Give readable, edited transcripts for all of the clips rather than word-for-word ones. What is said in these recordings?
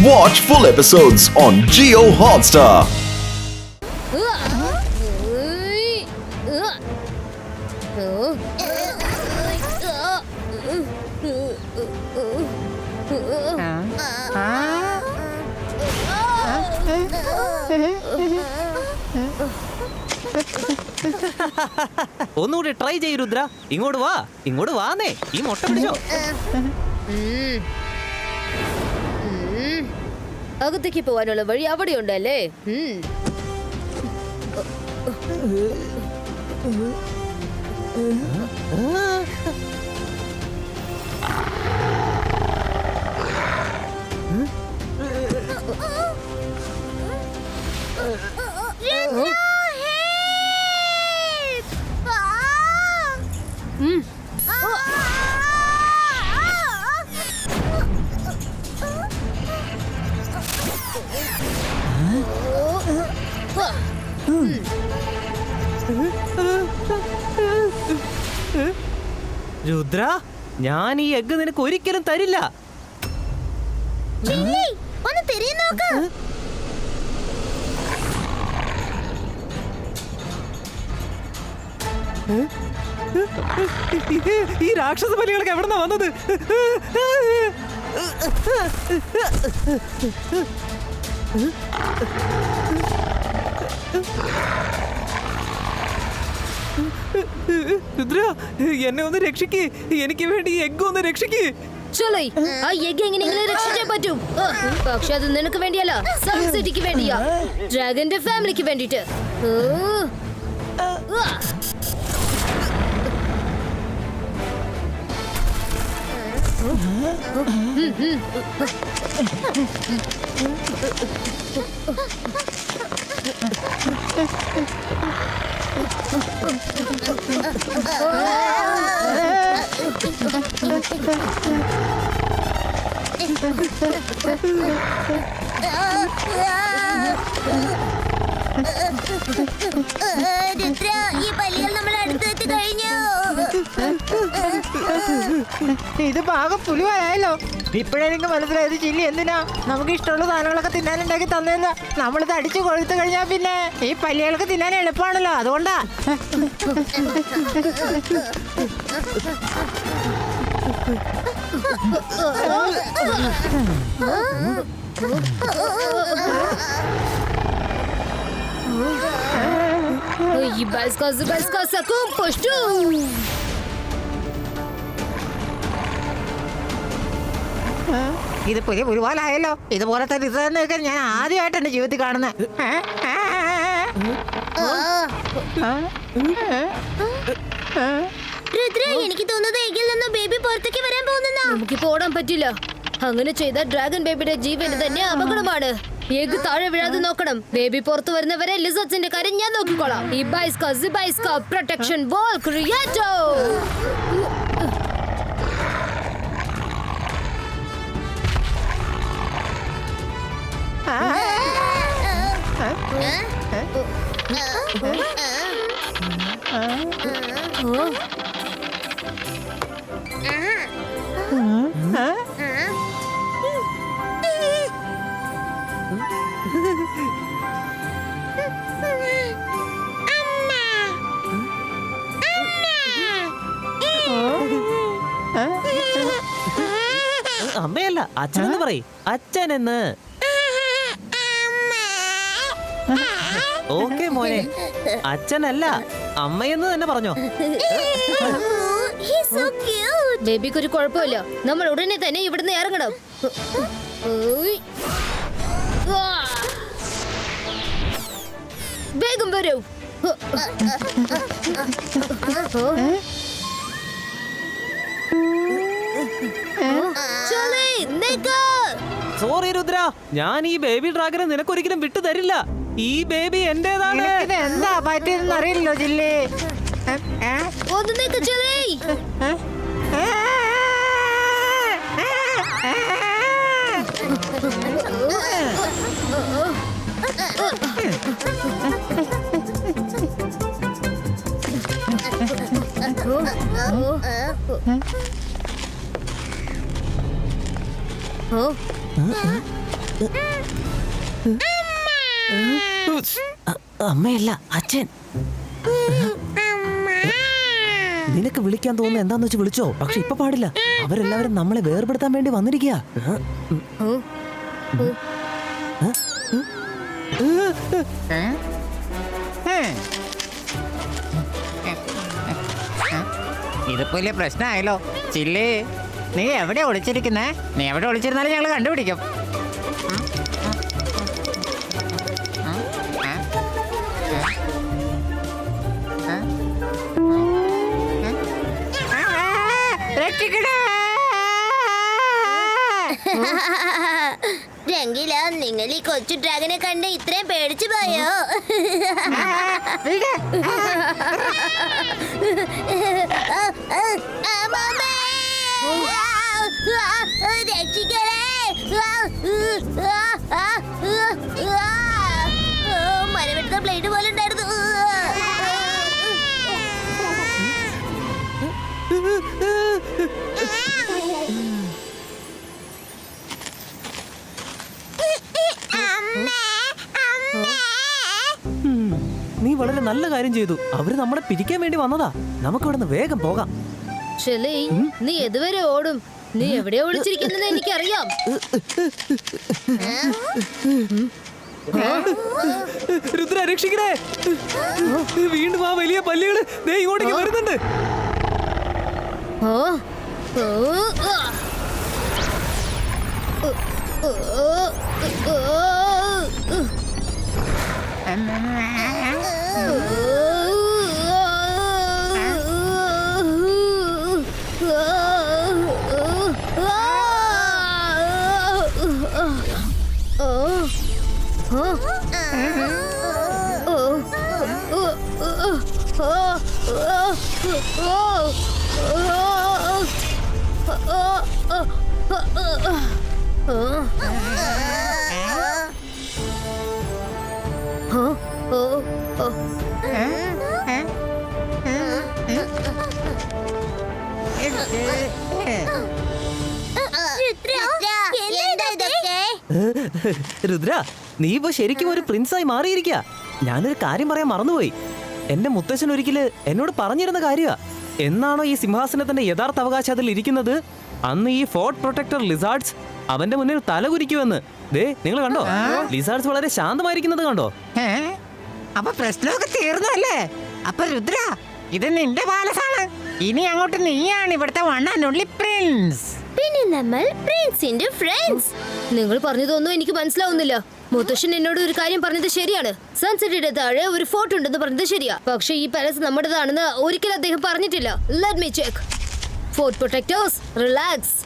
Watch full episodes on Jio Hotstar. ഒന്നുകൂടി try ചെയ്യ് രുദ്ര. ഇങ്ങോട്ട് വാന്നേ. ഈ മുട്ട പിടിച്ചോ. അകത്തേക്ക് പോവാനുള്ള വഴി അവിടെ ഉണ്ടല്ലേ? രുദ്ര, ഞാൻ ഈ എഗ്ഗ് നിനക്ക് ഒരിക്കലും തരില്ല. ഈ രാക്ഷസ ബലികളൊക്കെ എവിടുന്നാ വന്നത്? രുദ്ര, എന്നെ ഒന്ന് രക്ഷിക്ക്. എനിക്ക് വേണ്ടി ഈ എഗ്ഗ് ഒന്ന് രക്ഷിക്ക്. ആ എഗ് എങ്ങനെയെങ്കിലും രക്ഷിച്ചേ പറ്റൂ. പക്ഷെ അത് നിനക്ക് വേണ്ടിയല്ല, സൺ സിറ്റിക്ക് വേണ്ടിയാ, ഡ്രാഗന്റെ ഫാമിലിക്ക് വേണ്ടിട്ട്. രുദ്ര, ഈ പല്ലികൾ നമ്മൾ അടുത്തെത്തി കഴിഞ്ഞു. ഇത് പാകം പുലിവായാലോ? ഇപ്പോഴെനിക്ക് മനസ്സിലായത് ചില്ലി എന്തിനാ നമുക്ക് ഇഷ്ടമുള്ള സാധനങ്ങളൊക്കെ തിന്നാനുണ്ടാക്കി തന്നെന്ന്. നമ്മളിത് അടിച്ചു കൊഴുത്തു കഴിഞ്ഞാൽ പിന്നെ ഈ പല്ലികൾക്ക് തിന്നാൻ എളുപ്പമാണല്ലോ, അതുകൊണ്ടാ. ഇത് പുലി പുലിവാലായല്ലോ. ഇതുപോലത്തെ ഡിസൈനൊക്കെ ഞാൻ ആദ്യമായിട്ട് എന്റെ ജീവിതത്തിൽ കാണുന്നത്. രുദ്ര, എനിക്ക് തോന്നുന്നത് എങ്കിൽ നിന്ന് ബേബി പുറത്തേക്ക് വരാൻ പോകുന്ന. നമുക്കിപ്പോ ഓടാൻ പറ്റില്ല. അങ്ങനെ ചെയ്ത ഡ്രാഗൺ ബേബിയുടെ ജീവന് തന്നെ അപകടമാണ്. എഗ് താഴെ വീഴാതെ നോക്കണം. ബേബി പുറത്തു വരുന്നവരെ ലിസർട്സിന്റെ കാര്യം ഞാൻ നോക്കിക്കോളാം. ഈ ബൈസ്ക പ്രൊട്ടക്ഷൻ ബോൾ ക്രിയേറ്റോ. അമ്മയല്ല, അച്ഛനെന്ന് പറയ്. അച്ഛനെന്ന്. ഓക്കെ മോനെ, അച്ഛനല്ല അമ്മയെന്ന് തന്നെ പറഞ്ഞോ. ബേബിക്ക് ഒരു കുഴപ്പമില്ല. നമ്മൾ ഉടനെ തന്നെ ഇവിടുന്ന് ഇറങ്ങണം. വേഗം വരൂ. സോറി രുദ്ര, ഞാൻ ഈ ബേബി ഡ്രാഗനെ നിനക്കൊരിക്കലും വിട്ടു തരില്ല. ഈ ബേബി എന്റേതാണ്. എന്താ പറ്റിയെന്ന് അറിയില്ലോ ജില്ലി. ഒന്ന് നിൽക്ക് ചെലേ. അമ്മയല്ല, അച്ഛൻ. നിനക്ക് വിളിക്കാൻ തോന്നുന്ന എന്താന്ന് വെച്ച് വിളിച്ചോ, പക്ഷെ ഇപ്പൊ പാടില്ല. അവരെല്ലാവരും നമ്മളെ വേർപെടുത്താൻ വേണ്ടി വന്നിരിക്കുക. ഇതിപ്പോ വലിയ പ്രശ്നമായല്ലോ. ചില്ലേ, നീ എവിടെ ഒളിച്ചിരിക്കുന്നേ? നീ എവിടെ ഒളിച്ചിരുന്നാലും ഞങ്ങൾ കണ്ടുപിടിക്കും. രംഗില, നിങ്ങൾ ഈ കൊച്ചു ഡ്രാഗനെ കണ്ട് ഇത്രയും പേടിച്ചു പോയോ? രക്ഷിക്കണേ! മരവെട്ടുന്ന ബ്ലേഡ് പോലെ ഉണ്ടായിരുന്നു. നീ വളരെ നല്ല കാര്യം ചെയ്തു. അവര് നമ്മളെ പിരിക്കാൻ വേണ്ടി വന്നതാ. നമുക്ക് ഇവിടുന്ന് വേഗം പോകാം. ഷെലി, നീ എതുവരെ ഓടും? നീ എവിടെയാ ഒളിച്ചിരിക്കുന്നത് എനിക്കറിയാം. രുദ്ര, രക്ഷിക്കണേ! വീണ്ടും ആ വലിയ പല്ലികള് ദേ ഇങ്ങോട്ടേക്ക് വരുന്നുണ്ട്. രുദ്ര, നീ ഇപ്പൊ ശരിക്കും ഒരു പ്രിൻസായി മാറിയിരിക്കുക. ഞാനൊരു കാര്യം പറയാൻ മറന്നുപോയി. എന്റെ മുത്തശ്ശൻ ഒരിക്കല് എന്നോട് പറഞ്ഞിരുന്ന കാര്യമാ. എന്നാണോ ഈ സിംഹാസനത്തിന്റെ യഥാർത്ഥ അവകാശം അതിൽ ഇരിക്കുന്നത്, അന്ന് ഈ ഫോർട്ട് പ്രൊട്ടക്ടർ ലിസാർഡ്സ് അവന്റെ മുന്നിൽ തലകുരിക്കുമെന്ന്. ദേ, നിങ്ങൾ കണ്ടോ? ലിസാർഡ്സ് വളരെ ശാന്തമായിരിക്കുന്നത് കണ്ടോ? അപ്പൊ പ്രശ്നമൊക്കെ തീർന്നല്ലേ? അപ്പൊ രുദ്ര, ഇത് നിന്റെ പാലസാണ്. ഇനി അങ്ങോട്ട് നീയാണ് ഇവിടുത്തെ വൺ ആൻഡ് ഓൺലി പ്രിൻസ്. പിന്നെ നമ്മൾ പ്രിൻസിന്റെ ഫ്രണ്ട്സ്. നിങ്ങൾ പറഞ്ഞതൊന്നും എനിക്ക് മനസ്സിലാവുന്നില്ല. മുത്തശ്ശൻ എന്നോട് ഒരു കാര്യം പറഞ്ഞത് ശരിയാണ്. സൺസെറ്റിന്റെ താഴെ ഒരു ഫോർട്ട് ഉണ്ടെന്ന് പറഞ്ഞത് ശരിയാ. പക്ഷെ ഈ പാലസ് നമ്മുടേതാണെന്ന് ഒരിക്കലും അദ്ദേഹം പറഞ്ഞിട്ടില്ല. Let me check. Fort protectors, relax.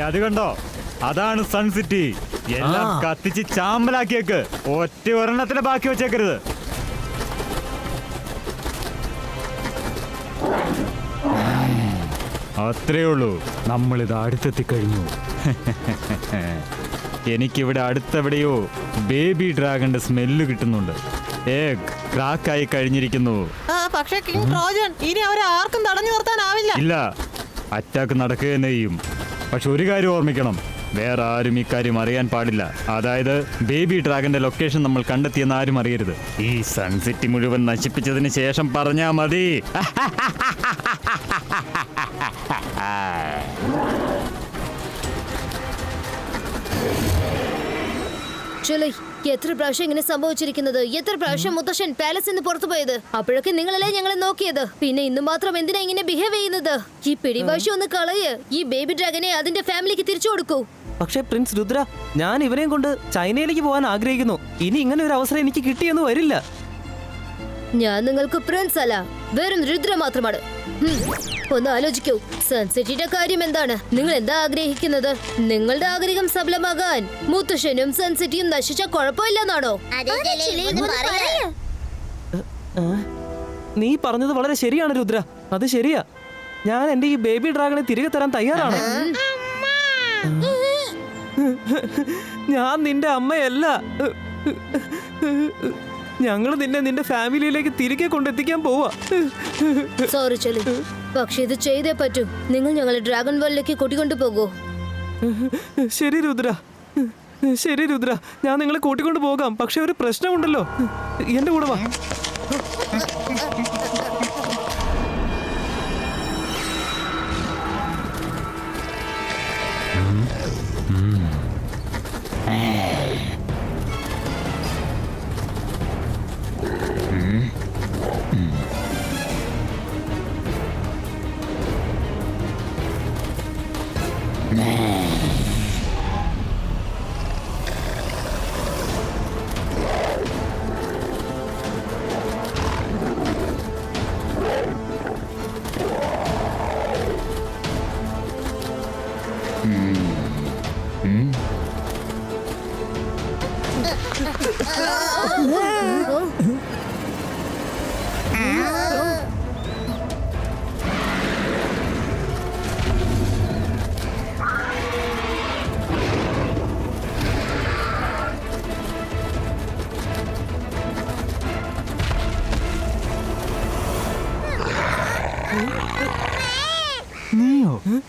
അത് കണ്ടോ? അതാണ് സൺ സിറ്റി. എല്ലാം കത്തിച്ച് ചാമ്പലാക്കിയേക്ക്. ഒറ്റ ഒരെണ്ണത്തിന് ബാക്കി വെച്ചേക്കരുത്. അത്രേ ഉള്ളൂ. നമ്മളിത് അടുത്തെത്തിക്കഴിഞ്ഞു. എനിക്കിവിടെ അടുത്തെവിടെയോ ബേബി ഡ്രാഗന്റെ സ്മെല്ല് കിട്ടുന്നുണ്ട്. എഗ് ക്രാക്കായി കഴിഞ്ഞിരിക്കുന്നു. പക്ഷേ കിങ് ട്രോജൻ, ഇനി അവരെ ആർക്കും തടഞ്ഞു നിർത്താനാവില്ല. ഇല്ല, അറ്റാക്ക് നടക്കുക തന്നെ ചെയ്യും. പക്ഷെ ഒരു കാര്യം ഓർമ്മിക്കണം, വേറെ ആരും ഇക്കാര്യം അറിയാൻ പാടില്ല. അതായത് ബേബി ഡ്രാഗന്റെ ലൊക്കേഷൻ നമ്മൾ കണ്ടെത്തിയെന്ന് ആരും അറിയരുത്. ഈ സൺസിറ്റി മുഴുവൻ നശിപ്പിച്ചതിന് ശേഷം പറഞ്ഞാ മതി. എത്ര പ്രാവശ്യം ഇങ്ങനെ സംഭവിച്ചിരിക്കുന്നത്? എത്ര പ്രാവശ്യം മുത്തശ്ശൻ പാലസിൽ നിന്ന് പുറത്തു പോയത്? അപ്പോഴൊക്കെ നിങ്ങളല്ലേ ഞങ്ങളെ നോക്കിയത്? പിന്നെ ഇന്ന് മാത്രം എന്തിനാ ഇങ്ങനെ ബിഹേവ് ചെയ്യുന്നത്? ഈ പിടിവാശി ഒന്ന് കളയ്. ഈ ബേബി ഡ്രാഗനെ അതിന്റെ ഫാമിലിക്ക് തിരിച്ചു കൊടുക്കൂ. പക്ഷേ പ്രിൻസ് രുദ്ര, ഞാൻ ഇവരെയും കൊണ്ട് ചൈനയിലേക്ക് പോകാൻ ആഗ്രഹിക്കുന്നു. ഇനി ഇങ്ങനെ ഒരു അവസരം എനിക്ക് കിട്ടിയെന്ന് വരില്ല. ഞാൻ നിങ്ങൾക്ക് പ്രിൻസ് അല്ല, വെറും രുദ്ര മാത്രമാണ്. ഒന്ന് ആലോചിക്കൂ, സൺസിറ്റിയുടെ കാര്യം എന്താണ്? നിങ്ങൾ എന്താ ആഗ്രഹിക്കുന്നത്? നിങ്ങളുടെ ആഗ്രഹം സഫലമാകാൻ മുത്തശ്ശനും സൺസിറ്റിയും നശിച്ച കുഴപ്പമില്ലെന്നാണോ? നീ പറഞ്ഞത് വളരെ ശരിയാണ് രുദ്ര. അത് ശരിയാ. ഞാൻ എന്റെ ഈ ബേബി ഡ്രാഗനെ തിരികെ തരാൻ തയ്യാറാണ്. ഞാൻ നിന്റെ അമ്മയല്ല. ഞങ്ങൾ നിന്റെ ഫാമിലിയിലേക്ക് തിരികെ കൊണ്ടെത്തിക്കാൻ പോവാ. സോറി ചെലി, പക്ഷെ ഇത് ചെയ്തേ പറ്റൂ. നിങ്ങൾ ഞങ്ങളെ ഡ്രാഗൺ വേൾഡിലേക്ക് കൂട്ടിക്കൊണ്ടു പോകൂ. ശരി രുദ്ര, ശരി രുദ്ര, ഞാൻ നിങ്ങളെ കൂട്ടിക്കൊണ്ട് പോകാം. പക്ഷെ ഒരു പ്രശ്നമുണ്ടല്ലോ. എന്റെ കൂടെ വാ.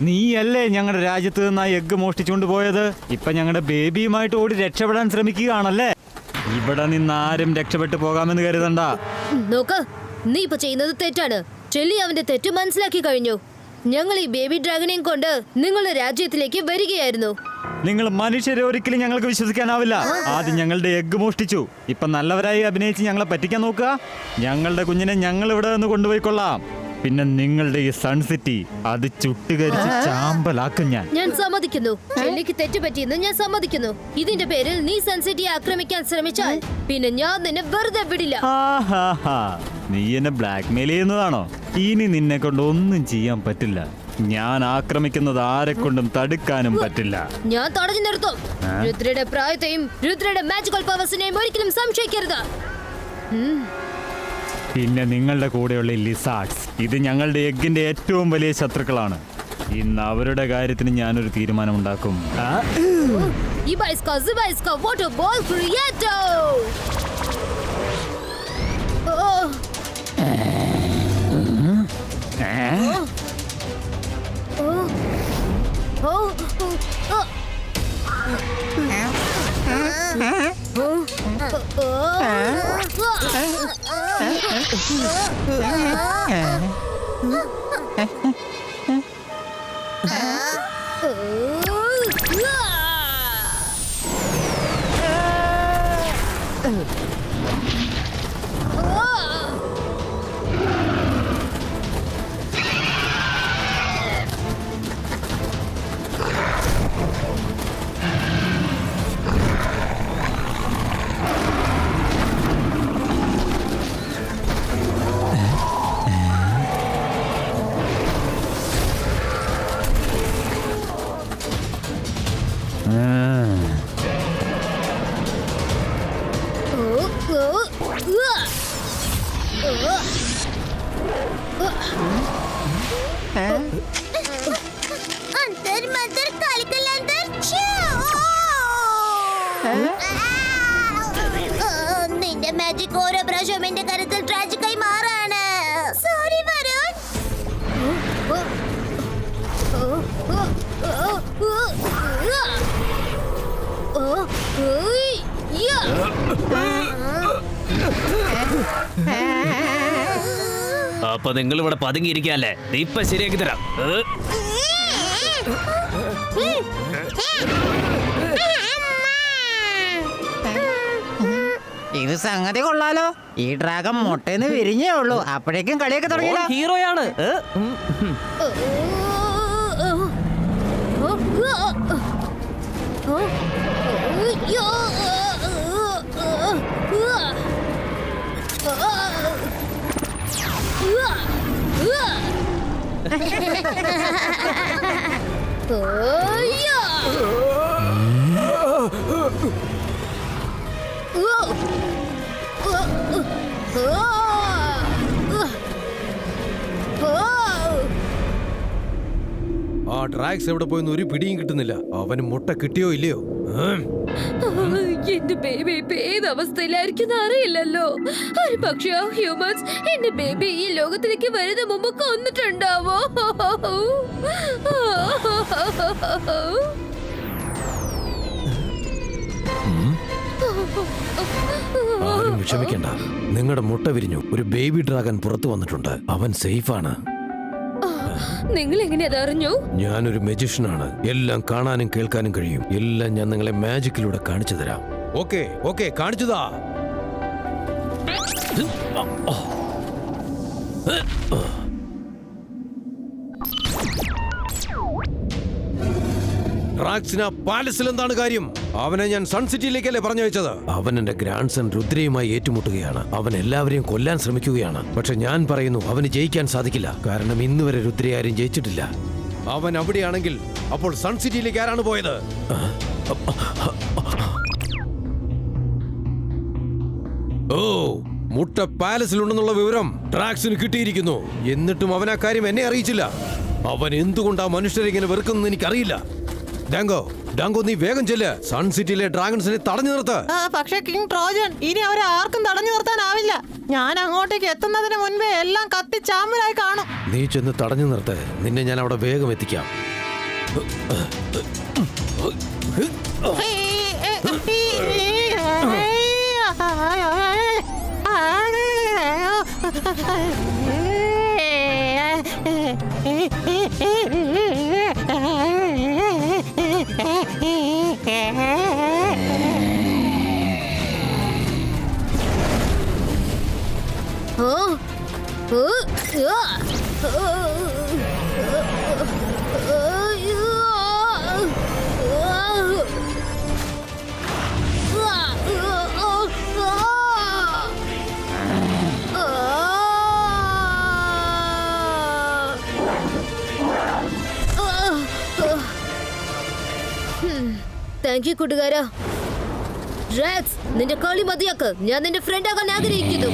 നീയല്ലേ ഞങ്ങളുടെ രാജ്യത്ത് നിന്ന് ആ എഗ്ഗ് മോഷ്ടിച്ചുകൊണ്ട് പോയത്? ഇപ്പൊ ഞങ്ങളുടെ ബേബിയുമായിട്ട് ഓടി രക്ഷപ്പെടാൻ ശ്രമിക്കുകയാണല്ലേ? ഇവിടെ നിന്ന് ആരും രക്ഷപ്പെട്ടു പോകാമെന്ന് കരുതണ്ട. നോക്ക്, നീ ഇപ്പൊ ചെയ്യുന്നത് തെറ്റാണ്. ചെല്ലി അവന്റെ തെറ്റ് മനസ്സിലാക്കി കഴിഞ്ഞു. ഞങ്ങൾ ഈ ബേബി ഡ്രാഗനെയും കൊണ്ട് നിങ്ങളുടെ രാജ്യത്തിലേക്ക് വരികയായിരുന്നു. നിങ്ങൾ മനുഷ്യരെ ഒരിക്കലും ഞങ്ങൾക്ക് വിശ്വസിക്കാനാവില്ല. ആദ്യം ഞങ്ങളുടെ എഗ്ഗ് മോഷ്ടിച്ചു, ഇപ്പൊ നല്ലവരായി അഭിനയിച്ച് ഞങ്ങളെ പറ്റിക്കാൻ നോക്കുക. ഞങ്ങളുടെ കുഞ്ഞിനെ ഞങ്ങൾ ഇവിടെ നിന്ന് കൊണ്ടുപോയിക്കൊള്ളാം. പിന്നെ നിങ്ങളുടെ ഈ സൺ സിറ്റി അത് ചുട്ടുകരിച്ച് ചാമ്പലാക്കും ഞാൻ സമ്മതിക്കുന്നു. ചെല്ലിക്ക് തെറ്റുപറ്റിയെന്ന് ഞാൻ സമ്മതിക്കുന്നു. ഇതിന്റെ പേരിൽ നീ സൺ സിറ്റിയെ ആക്രമിക്കാൻ ശ്രമിച്ചാൽ പിന്നെ ഞാൻ നിന്നെ വെറുതെ വിടില്ല. നീ എന്നെ ബ്ലാക്ക് മെയിൽ ചെയ്യുന്നതാണോ? ഇനി നിന്നെ കൊണ്ട് ഒന്നും ചെയ്യാൻ പറ്റില്ല. ഞാൻ ആക്രമിക്കുന്നത് ആരെ കൊണ്ടും തടുക്കാനും പറ്റില്ല. ഞാൻ തടഞ്ഞു നിർത്തും. രുദ്രയുടെ പ്രായത്തെയും രുദ്രയുടെ മാജിക്കൽ പവേഴ്സിനെയും ഒരിക്കലും സംശയിക്കരുത്. പിന്നെ നിങ്ങളുടെ കൂടെയുള്ള ലിസാർഡ്സ്, ഇത് ഞങ്ങളുടെ എഗ്ഗിന്റെ ഏറ്റവും വലിയ ശത്രുക്കളാണ്. ഇന്ന് അവരുടെ കാര്യത്തിന് ഞാനൊരു തീരുമാനമുണ്ടാക്കും. Water ball creator. अंदर मंदर कालिकल अंदर നിന്റെ മാജിക് ഓരോ പ്രാവശ്യവും എന്റെ കരുത്തിൽ ട്രാജിക്കായി മാറാണ്. സോറി വരുൺ. അപ്പൊ നിങ്ങൾ ഇവിടെ പതുങ്ങിയിരിക്കല്ലേ? ഇപ്പൊ ശരിയാക്കി തരാം. ഇത് സംഗതി കൊള്ളാലോ. ഈ ഡ്രാഗൺ മുട്ടേന്ന് വിരിഞ്ഞേ ഉള്ളൂ, അപ്പോഴേക്കും കളിയൊക്കെ തുടങ്ങിയില്ല. ഹീറോയാണ്. ആ ഡ്രാഗ്സ് എവിടെ പോയെന്ന് ഒരു പിടിയും കിട്ടുന്നില്ല. അവന് മുട്ട കിട്ടിയോ ഇല്ലയോ? എന്റെ ബേബി ഇപ്പൊ ഏത് അവസ്ഥയിലായിരിക്കും അറിയില്ലല്ലോ. ഒരു പക്ഷേ ആ ഹ്യൂമൻസ് എന്റെ ബേബി ഈ ലോകത്തിലേക്ക് വരുന്ന മുമ്പ് കൊന്നിട്ടുണ്ടാവോ? ആരും വിഷമിക്കണ്ട, നിങ്ങളുടെ മുട്ട വിരിഞ്ഞു. ഒരു ബേബി ഡ്രാഗൺ പുറത്തു വന്നിട്ടുണ്ട്. അവൻ സേഫാണ്. നിങ്ങൾ എങ്ങനെ അതറിഞ്ഞു? ഞാനൊരു മജിഷ്യനാണ്. എല്ലാം കാണാനും കേൾക്കാനും കഴിയും. എല്ലാം ഞാൻ നിങ്ങളെ മാജിക്കിലൂടെ കാണിച്ചു തരാം. Okay okay, കാണിച്ചുതാ. റാക്സിന പാലസിൽ എന്താണ് കാര്യം? അവനെ ഞാൻ സൺ സിറ്റിയിലേക്കല്ലേ പറഞ്ഞു വെച്ചത്. അവൻ എന്റെ ഗ്രാൻഡ് സൺ രുദ്രയുമായി ഏറ്റുമുട്ടുകയാണ്. അവൻ എല്ലാവരെയും കൊല്ലാൻ ശ്രമിക്കുകയാണ്. പക്ഷെ ഞാൻ പറയുന്നു, അവന് ജയിക്കാൻ സാധിക്കില്ല. കാരണം ഇന്നുവരെ രുദ്രയെ ആരും ജയിച്ചിട്ടില്ല. അവൻ അവിടെയാണെങ്കിൽ അപ്പോൾ സൺ സിറ്റിയിലേക്ക് ആരാണ് പോയത്? ഓ, മുട്ട പാലസിലുണ്ടെന്നുള്ള വിവരം ട്രാക്സിന് കിട്ടിയിരിക്കുന്നു. എന്നിട്ടും അവൻ ആ കാര്യം എന്നെ അറിയിച്ചില്ല. അവൻ എന്തുകൊണ്ടാ മനുഷ്യരെ ഇങ്ങനെ വെറുക്കുന്നത് എനിക്കറിയില്ല. ഡാങ്കോ, നീ വേഗം ചെല്ല്. സൺ സിറ്റിയിലെ ഡ്രാഗൺസിനെ തടഞ്ഞു നിർത്ത്. പക്ഷേ കിങ് ട്രോജൻ, ഇനി അവരെ ആർക്കും തടഞ്ഞു നിർത്താനാവില്ല. ഞാൻ അങ്ങോട്ടേക്ക് എത്തുന്നതിന് മുൻപേ എല്ലാം കത്തിച്ചാമ്പലായി കാണും. നീ ചെന്ന് തടഞ്ഞു നിർത്ത്. നിന്നെ ഞാൻ അവിടെ വേഗം എത്തിക്കാം. താങ്ക് യു കൂട്ടുകാരാ. ഡ്രാക്സ്, നിന്റെ കളി മതിയാക്ക്. ഞാൻ നിന്റെ ഫ്രണ്ട് ആകാൻ ആഗ്രഹിക്കുന്നു.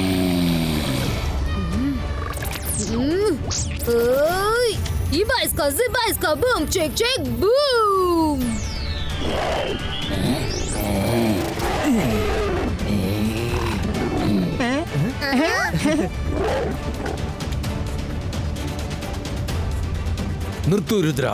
Boom check check boom. നിർത്തൂ രുദ്ര.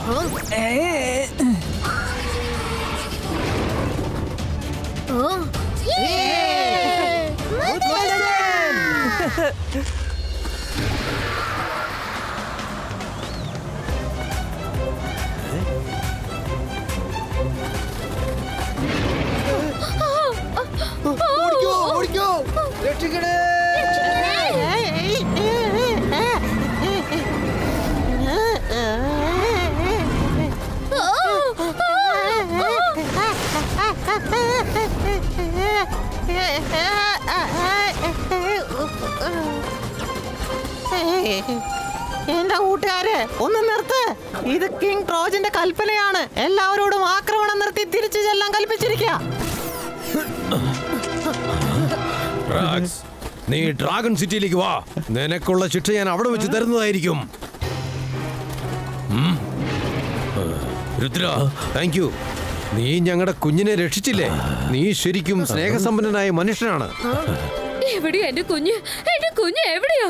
ഓടിക്കോ, രക്ഷിക്കണേ. എന്റെ കൂട്ടുകാരെ, ഒന്ന് നിർത്ത്. ഇത് കിങ് ട്രോജന്റെ കൽപ്പനയാണ്. എല്ലാവരോടും ആക്രമണം നിർത്തി തിരിച്ചു ചെല്ലാൻ കൽപ്പിച്ചിരിക്കുക. നീ ഡ്രാഗൺ സിറ്റിയിലേക്ക് വാ. നിനക്കുള്ള ശിക്ഷ ഞാൻ അവിടെ വെച്ച് തരുന്നതായിരിക്കും. Rudra, thank you. നീ ഞങ്ങളുടെ കുഞ്ഞിനെ രക്ഷിച്ചില്ലേ? നീ ശരിക്കും സ്നേഹസമ്പന്നനായ മനുഷ്യനാണ്. എവിടെയാ എന്റെ കുഞ്ഞ്? എന്റെ കുഞ്ഞ് എവിടെയാ?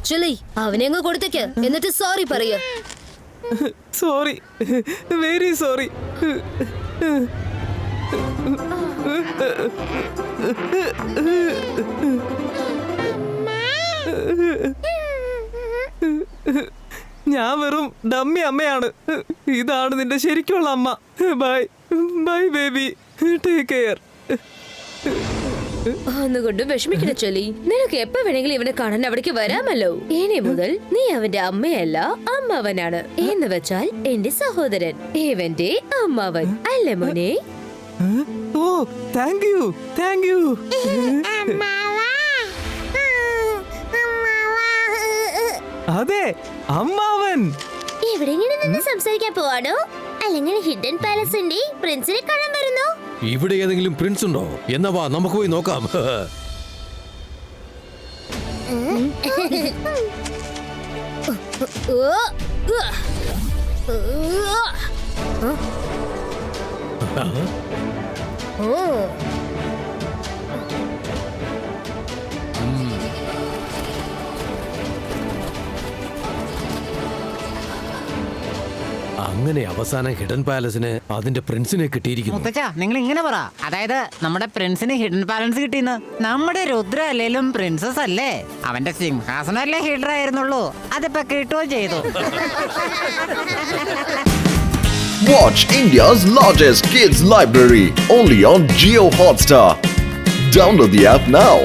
ചലി, അവനെ അങ്ങ് കൊടുത്തേക്ക്. എന്നിട്ട് സോറി പറയ. Sorry, very sorry. ഞാൻ വെറും ഡമ്മി അമ്മയാണ്. ഇതാണ് നിന്റെ ശരിക്കുള്ള അമ്മ. Bye bye baby, take care. ഒന്നുകൊണ്ട് വിഷമിക്കണ ചൊല്ലി. നിനക്ക് എപ്പ വേണമെങ്കിലും ഇവനെ കാണാൻ അവിടേക്ക് വരാമല്ലോ. ഇനി മുതൽ നീ അവന്റെ അമ്മയല്ല, അമ്മാവനാണ്. എന്ന് വെച്ചാൽ എന്റെ സഹോദരൻ, ഇവന്റെ അമ്മാവൻ അല്ലേ മോനെ? ഓ, താങ്ക് യു, താങ്ക് യു. അതെ, അമ്മാവൻ. എവിടെയെങ്കിലും നിന്ന് സംസാരിക്കാൻ പോവാണോ? അല്ലെങ്കിൽ ഹിഡൻ പാലസിന്റെ പ്രിൻസിനെ കാണാൻ വരുന്നോ? ഇവിടെ ഏതെങ്കിലും പ്രിൻസ് ഉണ്ടോ? എന്നാ വാ, നമുക്ക് പോയി നോക്കാം. ഓ അങ്ങനെ അവസാനം ഹിഡൻ പാലസിന് അതിന്റെ പ്രിൻസിനെ കിട്ടിയിരിക്കുന്നു. മുത്തച്ഛ നിങ്ങൾ ഇങ്ങനെ പറ, അതായത് നമ്മുടെ പ്രിൻസിന് ഹിഡൻ ബാലൻസ് കിട്ടിയെന്ന്. നമ്മുടെ രുദ്ര അല്ലേലും പ്രിൻസസ് അല്ലേ, അവന്റെ സിംഹാസനല്ലേ ഹിഡർ ആയിരുന്നുള്ളൂ, അതിപ്പോ കിട്ടുകയും ചെയ്തു. Watch India's largest kids library only on Jio Hotstar. Download the app now.